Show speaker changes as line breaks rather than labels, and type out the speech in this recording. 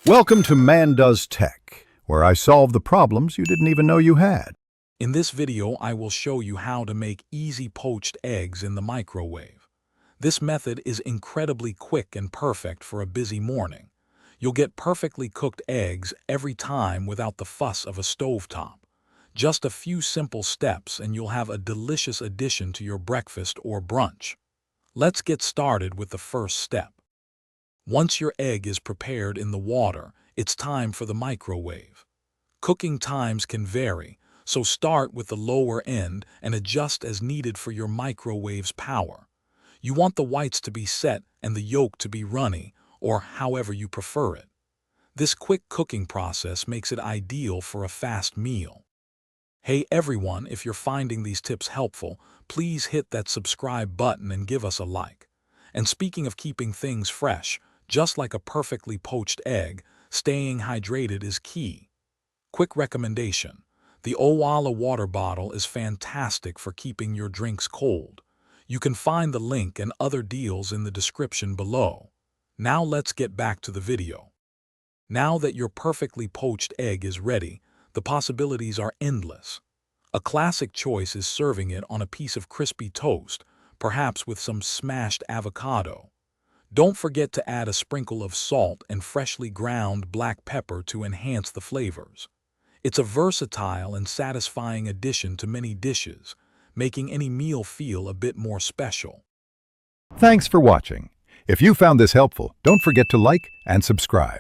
Welcome to Man Does Tech, where I solve the problems you didn't even know you had.
In this video, I will show you how to make easy poached eggs in the microwave. This method is incredibly quick and perfect for a busy morning. You'll get perfectly cooked eggs every time without the fuss of a stovetop. Just a few simple steps and you'll have a delicious addition to your breakfast or brunch. Let's get started with the first step. Once your egg is prepared in the water, it's time for the microwave. Cooking times can vary, so start with the lower end and adjust as needed for your microwave's power. You want the whites to be set and the yolk to be runny, or however you prefer it. This quick cooking process makes it ideal for a fast meal. Hey everyone, if you're finding these tips helpful, please hit that subscribe button and give us a like. And speaking of keeping things fresh, just like a perfectly poached egg, staying hydrated is key. Quick recommendation: the Owala water bottle is fantastic for keeping your drinks cold. You can find the link and other deals in the description below. Now let's get back to the video. Now that your perfectly poached egg is ready, the possibilities are endless. A classic choice is serving it on a piece of crispy toast, perhaps with some smashed avocado. Don't forget to add a sprinkle of salt and freshly ground black pepper to enhance the flavors. It's a versatile and satisfying addition to many dishes, making any meal feel a bit more special.
Thanks for watching. If you found this helpful, don't forget to like and subscribe.